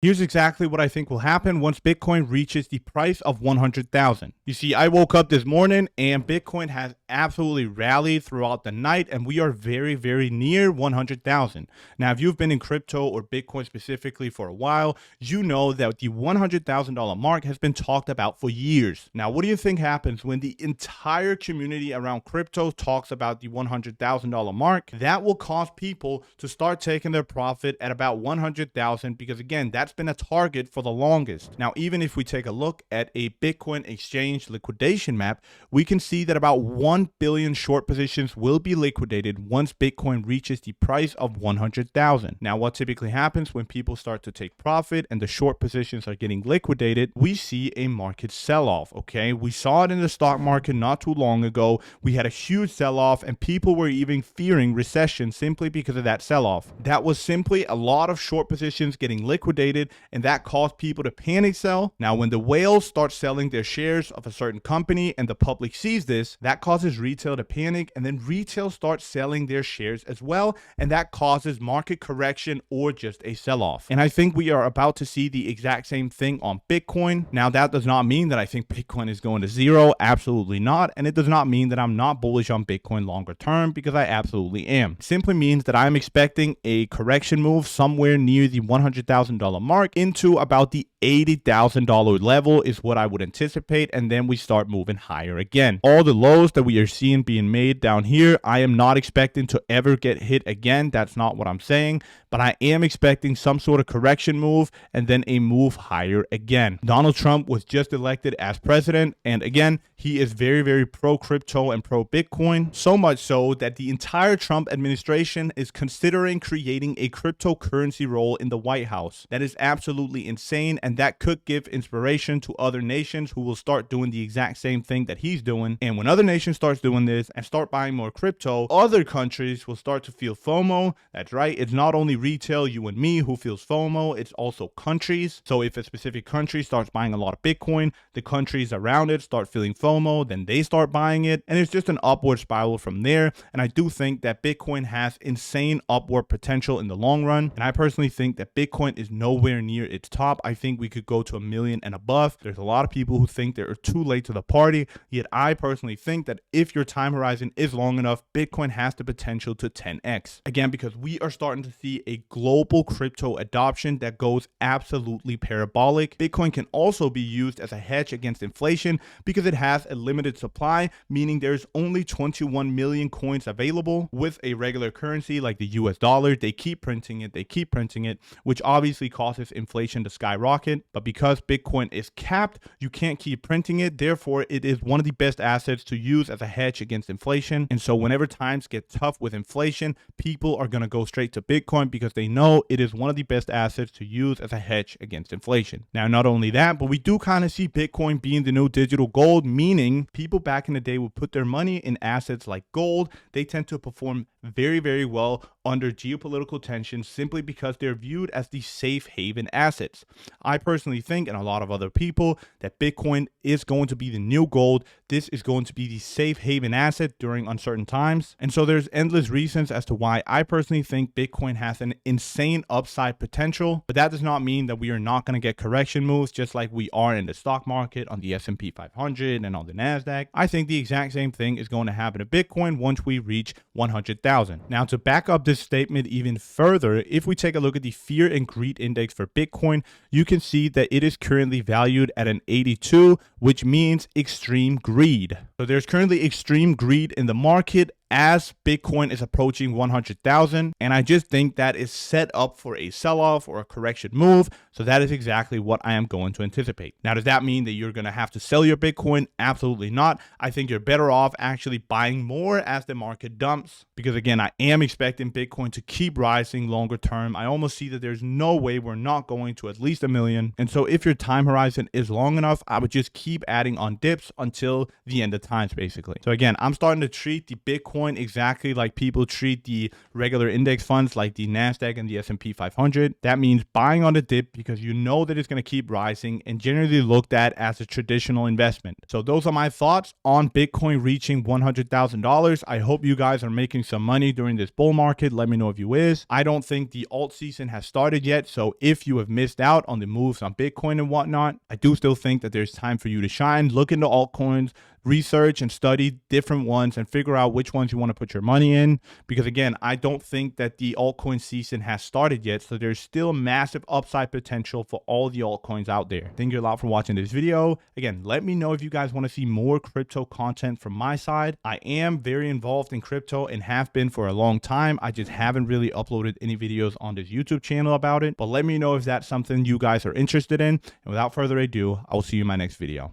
Here's exactly what I think will happen once Bitcoin reaches the price of 100,000. You see, I woke up this morning and Bitcoin has absolutely rallied throughout the night, and we are very, very near 100,000. Now, if you've been in crypto or Bitcoin specifically for a while, you know that the $100,000 mark has been talked about for years. Now, what do you think happens when the entire community around crypto talks about the $100,000 mark? That will cause people to start taking their profit at about 100,000 because, again, that's been a target for the longest. Now, even if we take a look at a Bitcoin exchange liquidation map, we can see that about 1 billion short positions will be liquidated once Bitcoin reaches the price of 100,000. Now, what typically happens when people start to take profit and the short positions are getting liquidated, we see a market sell-off, okay? We saw it in the stock market not too long ago. We had a huge sell-off and people were even fearing recession simply because of that sell-off. That was simply a lot of short positions getting liquidated, and that caused people to panic sell. Now, when the whales start selling their shares of a certain company and the public sees this, that causes retail to panic, and then retail starts selling their shares as well, and that causes market correction or just a sell-off. And I think we are about to see the exact same thing on Bitcoin. Now, that does not mean that I think Bitcoin is going to zero. Absolutely not. And it does not mean that I'm not bullish on Bitcoin longer term, because I absolutely am. It simply means that I'm expecting a correction move somewhere near the $100,000 mark into about the $80,000 level is what I would anticipate, and then we start moving higher again. All the lows that we are seeing being made down here, I am not expecting to ever get hit again. That's not what I'm saying, but I am expecting some sort of correction move and then a move higher again. Donald Trump was just elected as president, and again, he is very, very pro crypto and pro Bitcoin, so much so that the entire Trump administration is considering creating a cryptocurrency role in the White House. That is absolutely insane, and that could give inspiration to other nations who will start doing the exact same thing that he's doing. And when other nations start doing this and start buying more crypto, other countries will start to feel FOMO. That's right, it's not only retail, you and me, who feels FOMO, it's also countries. So if a specific country starts buying a lot of Bitcoin, the countries around it start feeling FOMO, then they start buying it, and it's just an upward spiral from there. And I do think that Bitcoin has insane upward potential in the long run, and I personally think that Bitcoin is nowhere near its top. I think we could go to 1 million and above. There's a lot of people who think they're too late to the party, yet I personally think that if your time horizon is long enough, Bitcoin has the potential to 10x. Again, because we are starting to see a global crypto adoption that goes absolutely parabolic. Bitcoin can also be used as a hedge against inflation because it has a limited supply, meaning there's only 21 million coins available. With a regular currency like the US dollar, they keep printing it, which obviously causes inflation to skyrocket. But because Bitcoin is capped, you can't keep printing it. Therefore, it is one of the best assets to use as a hedge against inflation. And so whenever times get tough with inflation, people are going to go straight to Bitcoin because they know it is one of the best assets to use as a hedge against inflation. Now, not only that, but we do kind of see Bitcoin being the new digital gold, meaning people back in the day would put their money in assets like gold. They tend to perform very, very well under geopolitical tensions simply because they're viewed as the safe haven assets. I personally think, and a lot of other people, that Bitcoin is going to be the new gold. This is going to be the safe haven asset during uncertain times. And so there's endless reasons as to why I personally think Bitcoin has an insane upside potential, but that does not mean that we are not going to get correction moves just like we are in the stock market, on the S&P 500 and on the NASDAQ. I think the exact same thing is going to happen to Bitcoin once we reach 100,000. Now, to back up this statement even further, if we take a look at the fear and greed index for Bitcoin, you can see that it is currently valued at an 82, which means extreme greed. So there's currently extreme greed in the market as Bitcoin is approaching 100,000, and I just think that is set up for a sell-off or a correction move. So that is exactly what I am going to anticipate. Now, does that mean that you're going to have to sell your Bitcoin? Absolutely not. I think you're better off actually buying more as the market dumps, because again, I am expecting Bitcoin to keep rising longer term. I almost see that there's no way we're not going to at least 1 million. And so if your time horizon is long enough, I would just keep adding on dips until the end of times, basically. So again, I'm starting to treat the Bitcoin altcoin exactly like people treat the regular index funds like the NASDAQ and the S&P 500. That means buying on the dip because you know that it's going to keep rising and generally looked at as a traditional investment. So those are my thoughts on Bitcoin reaching $100,000. I hope you guys are making some money during this bull market. Let me know if you is. I don't think the alt season has started yet. So if you have missed out on the moves on Bitcoin and whatnot, I do still think that there's time for you to shine. Look into altcoins, research and study different ones and figure out which ones you want to put your money in, because again, I don't think that the altcoin season has started yet, so there's still massive upside potential for all the altcoins out there. Thank you a lot for watching this video. Again, let me know if you guys want to see more crypto content from my side. I am very involved in crypto and have been for a long time. I just haven't really uploaded any videos on this YouTube channel about it, but let me know if that's something you guys are interested in. And without further ado, I will see you in my next video.